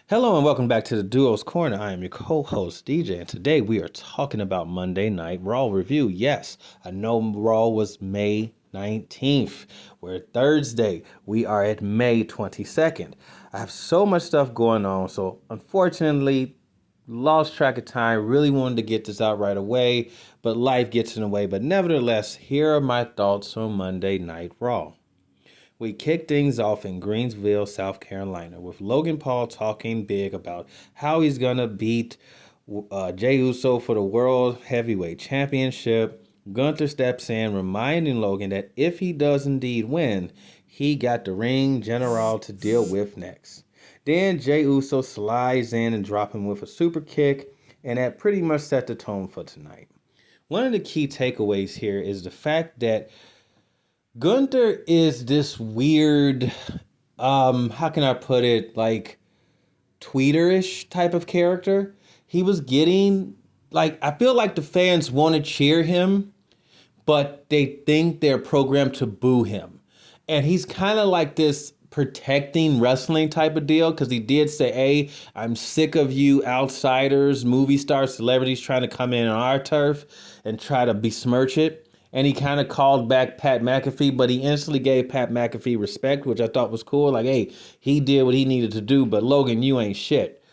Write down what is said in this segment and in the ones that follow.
Hello and welcome back to the Duo's Corner. I am your co-host DJ, and today we are talking about Monday Night Raw review. Yes, I know Raw was May 19th. We're Thursday. We are at May 22nd. I have so much stuff going on, so unfortunately, lost track of time. Really wanted to get this out right away, but life gets in the way. But nevertheless, here are my thoughts on Monday Night Raw. We kick things off in Greensville, South Carolina, with Logan Paul talking big about how he's going to beat Jey Uso for the World Heavyweight Championship. Gunther steps in, reminding Logan that if he does indeed win, he got the ring general to deal with next. Then Jey Uso slides in and drops him with a super kick, and that pretty much set the tone for tonight. One of the key takeaways here is the fact that Gunther is this weird, how can I put it, like tweeterish type of character. He was getting, like, I feel like the fans want to cheer him, but they think they're programmed to boo him. And he's kind of like this protecting wrestling type of deal because he did say, hey, I'm sick of you outsiders, movie stars, celebrities trying to come in on our turf and try to besmirch it. And he kind of called back Pat McAfee, but he instantly gave Pat McAfee respect, which I thought was cool. Like, hey, he did what he needed to do, but Logan, you ain't shit.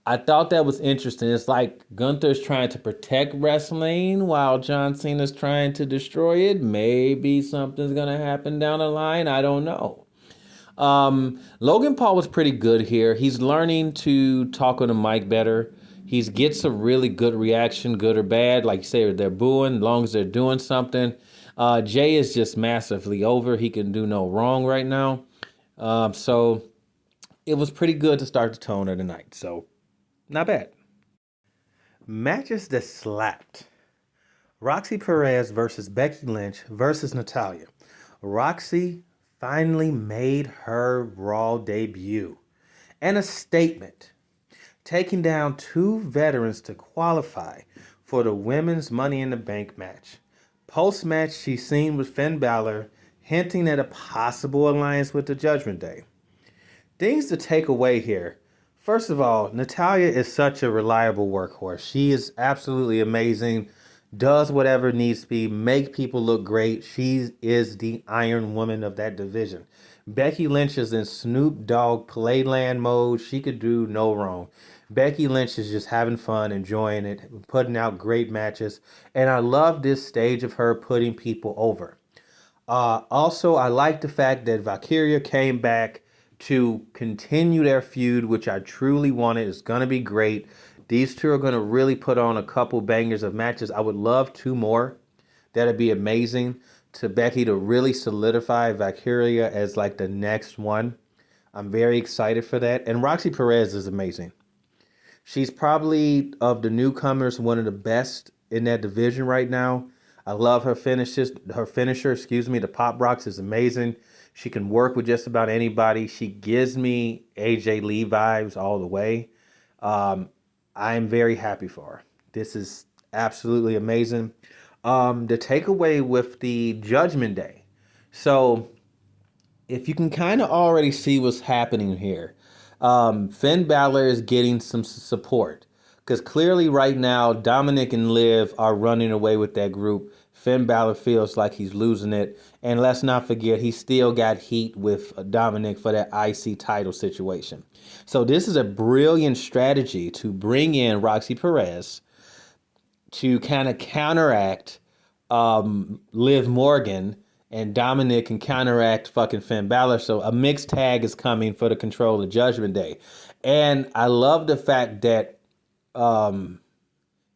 I thought that was interesting. It's like Gunther's trying to protect wrestling while John Cena's trying to destroy it. Maybe something's going to happen down the line. I don't know. Logan Paul was pretty good here. He's learning to talk on the mic better. He gets a really good reaction, good or bad. Like you say, they're booing, as long as they're doing something. Jay is just massively over. He can do no wrong right now. So it was pretty good to start the tone of the night. So not bad. Matches that slapped. Roxy Perez versus Becky Lynch versus Natalya. Roxy finally made her Raw debut. And a statement, taking down two veterans to qualify for the women's Money in the Bank match. Post-match, she's seen with Finn Balor, hinting at a possible alliance with the Judgment Day. Things to take away here. First of all, Natalya is such a reliable workhorse. She is absolutely amazing, does whatever needs to be, make people look great. She is the Iron Woman of that division. Becky Lynch is in Snoop Dogg playland mode. She could do no wrong. Becky Lynch is just having fun, enjoying it, putting out great matches. And I love this stage of her putting people over. Also, I like the fact that Valkyria came back to continue their feud, which I truly wanted. It's going to be great. These two are going to really put on a couple bangers of matches. I would love two more. That'd be amazing. To Becky to really solidify Valkyria as like the next one. I'm very excited for that. And Roxy Perez is amazing. She's probably, of the newcomers, one of the best in that division right now. I love her finishes. Her finisher, the pop rocks is amazing. She can work with just about anybody. She gives me AJ Lee vibes all the way. I'm very happy for her. This is absolutely amazing. The takeaway with the Judgment Day. So, if you can kind of already see what's happening here, Finn Balor is getting some support. Because clearly right now, Dominic and Liv are running away with that group. Finn Balor feels like he's losing it. And let's not forget, he still got heat with Dominic for that IC title situation. So this is a brilliant strategy to bring in Roxy Perez to kind of counteract Liv Morgan, and Dominic can counteract fucking Finn Balor. So a mixed tag is coming for the control of Judgment Day. And I love the fact that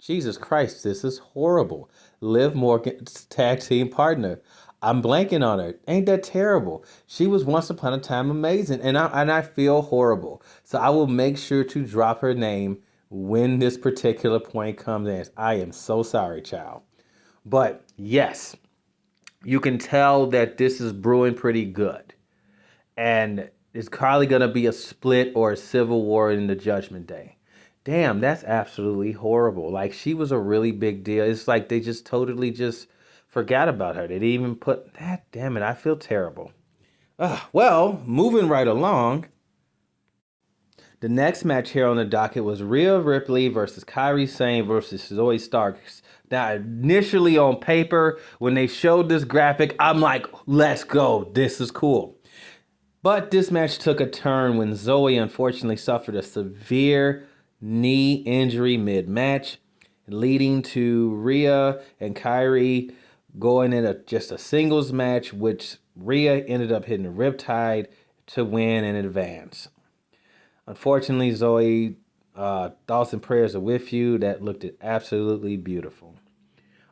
Jesus Christ, this is horrible. Liv Morgan's tag team partner. I'm blanking on her. Ain't that terrible? She was once upon a time amazing, and I feel horrible. So I will make sure to drop her name when this particular point comes in. I am so sorry, child. But yes, you can tell that this is brewing pretty good. And it's probably going to be a split or a civil war in the Judgment Day. Damn, that's absolutely horrible. Like, she was a really big deal. It's like they just totally just forgot about her. They didn't even put that. Damn it, I feel terrible. Well, moving right along. The next match here on the docket was Rhea Ripley versus Kairi Sane versus Zoe Starks. Now, initially on paper, when they showed this graphic, I'm like, let's go. This is cool. But this match took a turn when Zoe unfortunately suffered a severe knee injury mid-match, leading to Rhea and Kairi going in just a singles match, which Rhea ended up hitting the Riptide to win and advance. Unfortunately, Zoe, thoughts and prayers are with you. That looked absolutely beautiful.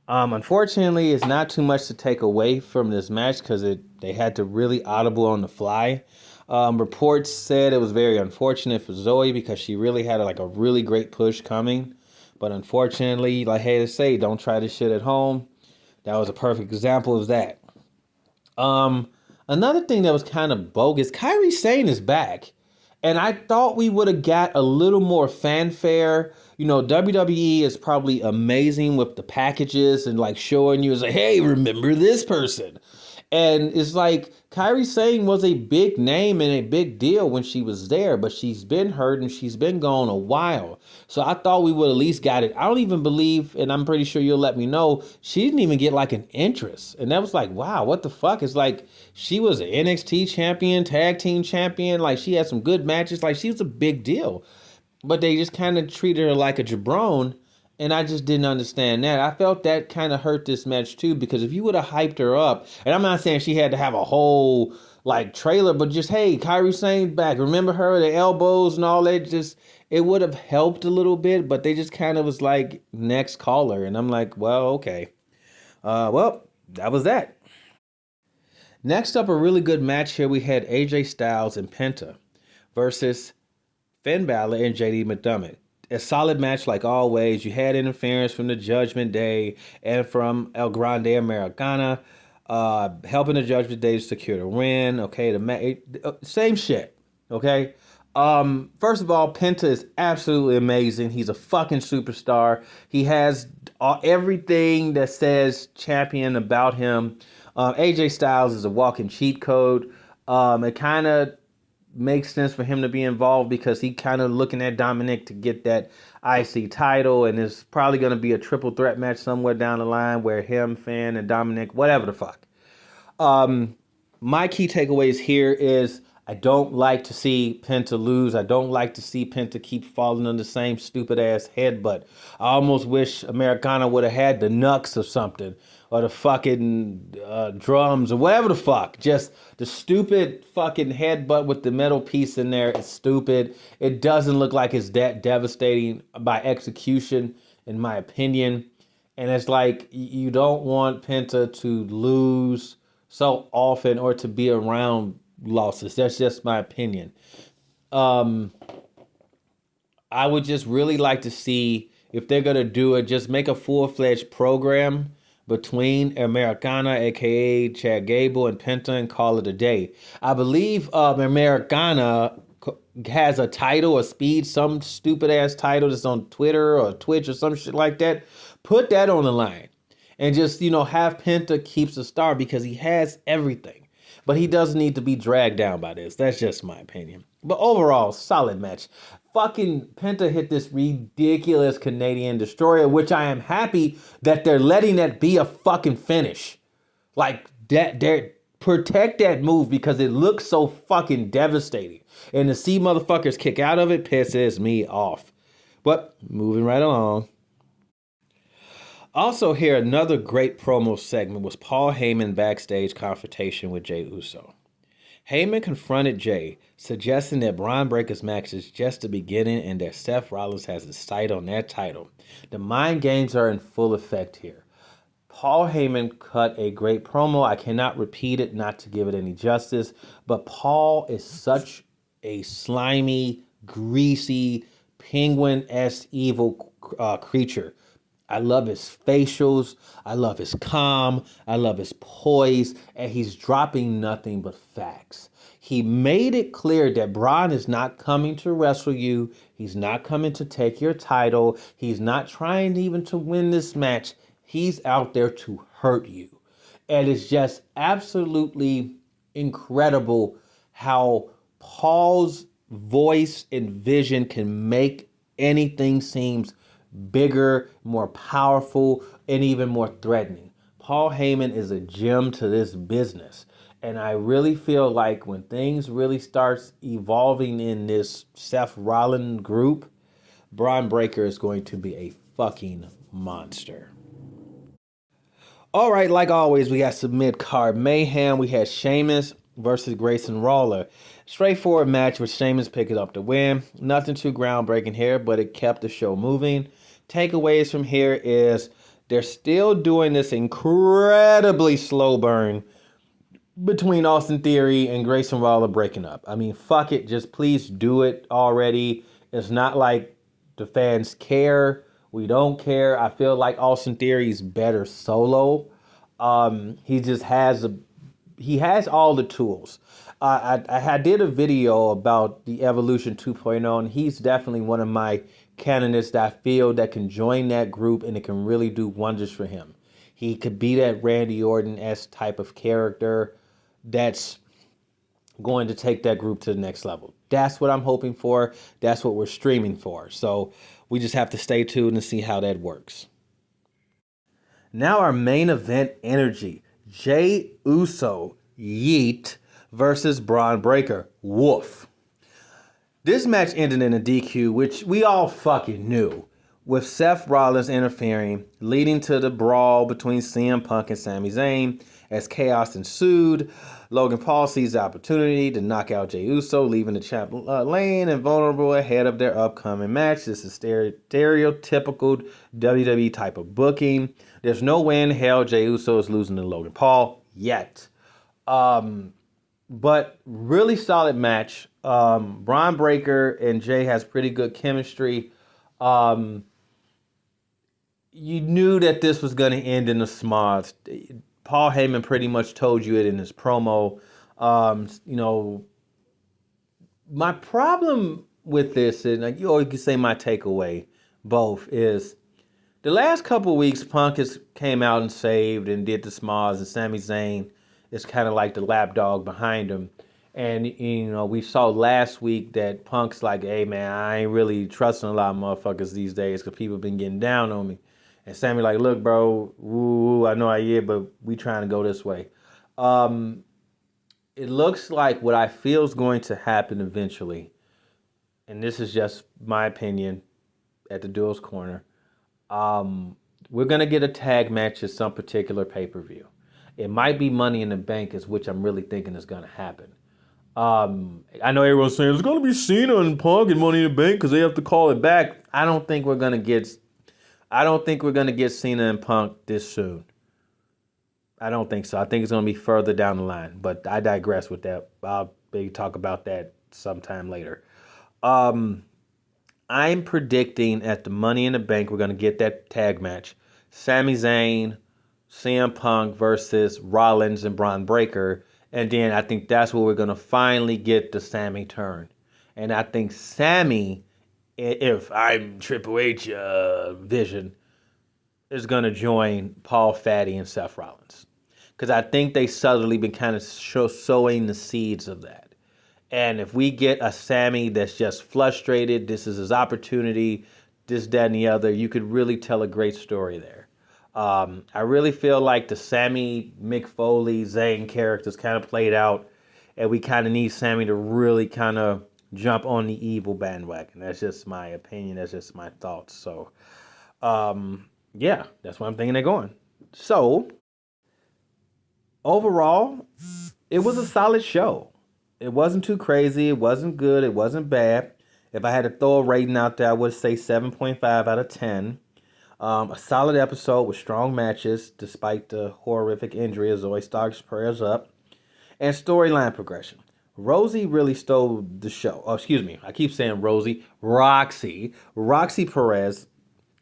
Unfortunately, it's not too much to take away from this match because they had to really audible on the fly. Reports said it was very unfortunate for Zoe because she really had a really great push coming. But unfortunately, like I hate to say, don't try this shit at home. That was a perfect example of that. Another thing that was kind of bogus, Kairi Sane is back. And I thought we would have got a little more fanfare. You know, WWE is probably amazing with the packages and like showing you, hey, remember this person. And it's like Kairi Sane was a big name and a big deal when she was there, but she's been hurt and she's been gone a while. So I thought we would at least got it. I don't even believe, and I'm pretty sure you'll let me know, she didn't even get like an interest. And that was like, wow, what the fuck? It's like she was an NXT champion, tag team champion. Like she had some good matches. Like she was a big deal. But they just kind of treated her like a jabron. And I just didn't understand that. I felt that kind of hurt this match too, because if you would have hyped her up, and I'm not saying she had to have a whole like trailer, but just, hey, Kairi Sane's back. Remember her, the elbows and all that, it would have helped a little bit, but they just kind of was like, next caller. And I'm like, well, okay. Well, that was that. Next up, a really good match here. We had AJ Styles and Penta versus Finn Balor and JD McDonough. A solid match like always. You had interference from the Judgment Day and from El Grande Americana, helping the Judgment Day to secure the win. Okay, same shit. Okay. First of all, Penta is absolutely amazing. He's a fucking superstar. He has everything that says champion about him. AJ Styles is a walking cheat code. It kind of makes sense for him to be involved because he kind of looking at Dominic to get that IC title, and it's probably going to be a triple threat match somewhere down the line where him, Finn, and Dominic, whatever the fuck. My key takeaways here is I don't like to see Penta lose. I don't like to see Penta keep falling on the same stupid ass headbutt. I almost wish Americana would have had the knucks or something, or the fucking drums or whatever the fuck. Just the stupid fucking headbutt with the metal piece in there is stupid. It doesn't look like it's that devastating by execution, in my opinion. And it's like you don't want Penta to lose so often or to be around losses. That's just my opinion. I would just really like to see, if they're gonna do it, just make a full-fledged program between Americana, aka Chad Gable, and Penta, and call it a day. I believe Americana has a title, a speed, some stupid ass title that's on Twitter or Twitch or some shit like that. Put that on the line. And just, have Penta keeps a star because he has everything. But he doesn't need to be dragged down by this. That's just my opinion. But overall, solid match. Fucking Penta hit this ridiculous Canadian Destroyer, which I am happy that they're letting that be a fucking finish. Like, they're protect that move because it looks so fucking devastating. And to see motherfuckers kick out of it pisses me off. But moving right along. Also here, another great promo segment was Paul Heyman backstage confrontation with Jey Uso. Heyman confronted Jey, suggesting that Braun Breaker's match is just the beginning and that Seth Rollins has his sight on that title. The mind games are in full effect here. Paul Heyman cut a great promo. I cannot repeat it, not to give it any justice, but Paul is such a slimy, greasy, penguin-esque evil creature. I love his facials. I love his calm. I love his poise. And he's dropping nothing but facts. He made it clear that Braun is not coming to wrestle you. He's not coming to take your title. He's not trying even to win this match. He's out there to hurt you. And it's just absolutely incredible how Paul's voice and vision can make anything seems bigger, more powerful, and even more threatening. Paul Heyman is a gem to this business. And I really feel like when things really starts evolving in this Seth Rollins group, Braun Breaker is going to be a fucking monster. All right, like always, we got some mid-card mayhem. We had Sheamus versus Grayson Waller. Straightforward match with Sheamus picking up the win. Nothing too groundbreaking here, but it kept the show moving. Takeaways from here is they're still doing this incredibly slow burn between Austin Theory and Grayson Waller breaking up. I mean, fuck it. Just please do it already. It's not like the fans care. We don't care. I feel like Austin Theory's better solo. He just has he has all the tools. I did a video about the Evolution 2.0, and he's definitely one of my candidates that I feel that can join that group, and it can really do wonders for him. He could be that Randy Orton-esque type of character that's going to take that group to the next level. That's what I'm hoping for. That's what we're streaming for. So we just have to stay tuned and see how that works. Now our main event energy. Jey Uso, Yeet, versus Braun Breaker, Woof. This match ended in a DQ, which we all fucking knew, with Seth Rollins interfering, leading to the brawl between CM Punk and Sami Zayn. As chaos ensued, Logan Paul seized the opportunity to knock out Jey Uso, leaving the champ lane and vulnerable ahead of their upcoming match. This is stereotypical WWE type of booking. There's no way in hell Jey Uso is losing to Logan Paul yet. But really solid match. Braun Breaker and Jey has pretty good chemistry. You knew that this was going to end in a smooth. Paul Heyman pretty much told you it in his promo. My problem with this, and you can say my takeaway, both, is the last couple of weeks, Punk came out and saved and did the smalls, and Sami Zayn is kind of like the lapdog behind him. And, we saw last week that Punk's like, hey, man, I ain't really trusting a lot of motherfuckers these days because people been getting down on me. And Sammy like, look, bro, woo, I know I hear, but we trying to go this way. It looks like what I feel is going to happen eventually, and this is just my opinion at the Duel's Corner, we're going to get a tag match at some particular pay-per-view. It might be Money in the Bank, is which I'm really thinking is going to happen. I know everyone's saying it's going to be Cena and Punk and Money in the Bank because they have to call it back. I don't think we're going to get Cena and Punk this soon. I don't think so. I think it's going to be further down the line. But I digress with that. I'll maybe talk about that sometime later. I'm predicting at the Money in the Bank, we're going to get that tag match. Sami Zayn, CM Punk versus Rollins and Braun Breaker. And then I think that's where we're going to finally get the Sami turn. And I think Sami, if I'm Triple H vision, is going to join Paul Fatty and Seth Rollins. Because I think they subtly been kind of sowing the seeds of that. And if we get a Sami that's just frustrated, this is his opportunity, this, that, and the other, you could really tell a great story there. I really feel like the Sami, Mick Foley, Zayn characters kind of played out, and we kind of need Sami to really kind of jump on the evil bandwagon. That's just my opinion. That's just my thoughts. So, yeah, that's what I'm thinking they're going. So, overall, it was a solid show. It wasn't too crazy. It wasn't good. It wasn't bad. If I had to throw a rating out there, I would say 7.5 out of 10. A solid episode with strong matches, despite the horrific injury of Zoe Stark's prayers up, and storyline progression. Rosie really stole the show. Oh, excuse me. I keep saying Rosie. Roxy Perez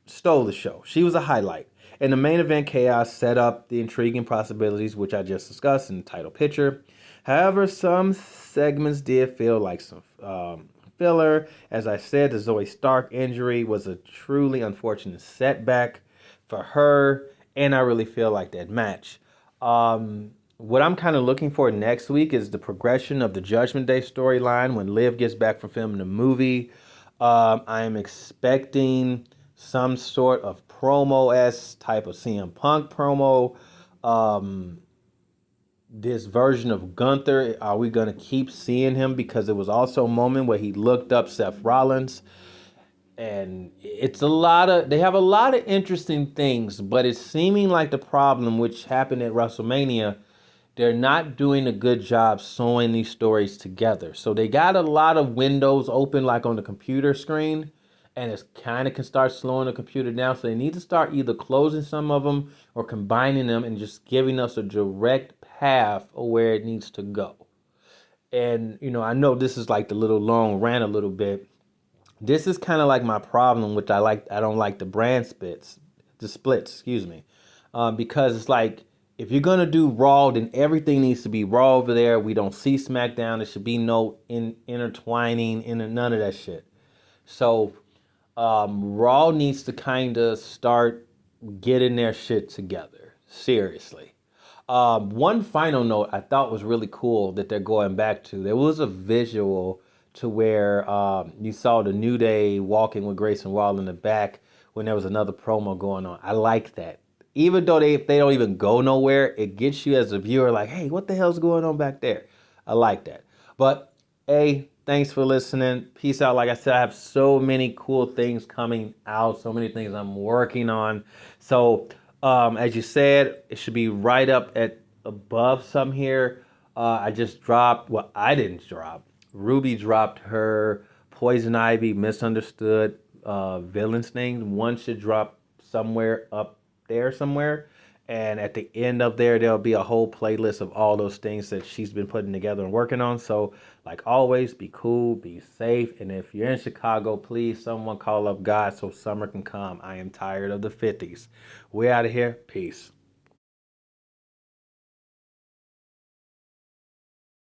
stole the show. She was a highlight. And the main event chaos set up the intriguing possibilities, which I just discussed in the title picture. However, some segments did feel like some filler. As I said, the Zoe Stark injury was a truly unfortunate setback for her, and I really feel like that match. What I'm kind of looking for next week is the progression of the Judgment Day storyline when Liv gets back from filming the movie. I am expecting some sort of promo-esque type of CM Punk promo. Um, this version of Gunther, are we going to keep seeing him? Because it was also a moment where he looked up Seth Rollins. And it's a lot of, they have a lot of interesting things, but it's seeming like the problem, which happened at WrestleMania, they're not doing a good job sewing these stories together. So they got a lot of windows open, like on the computer screen, and it's kind of can start slowing the computer down. So they need to start either closing some of them or combining them and just giving us a direct path of where it needs to go. And I know this is like the little long rant a little bit. This is kind of like my problem, which I like. I don't like the the splits. Excuse me, because it's like if you're gonna do Raw, then everything needs to be Raw over there. We don't see SmackDown. There should be no intertwining in none of that shit. So Raw needs to kind of start getting their shit together. Seriously. One final note I thought was really cool that they're going back to. There was a visual to where you saw the New Day walking with Grayson Waller in the back when there was another promo going on. I like that. Even though they don't even go nowhere, it gets you as a viewer like, hey, what the hell's going on back there? I like that. But hey, thanks for listening. Peace out. Like I said, I have so many cool things coming out, so many things I'm working on. So as you said, it should be right up at above some here. I just dropped, well, I didn't drop. Ruby dropped her Poison Ivy Misunderstood villains thing. One should drop somewhere up there somewhere. And at the end of there'll be a whole playlist of all those things that she's been putting together and working on. So, like always, be cool, be safe. And if you're in Chicago, please, someone call up God so summer can come. I am tired of the 50s. We're out of here. Peace.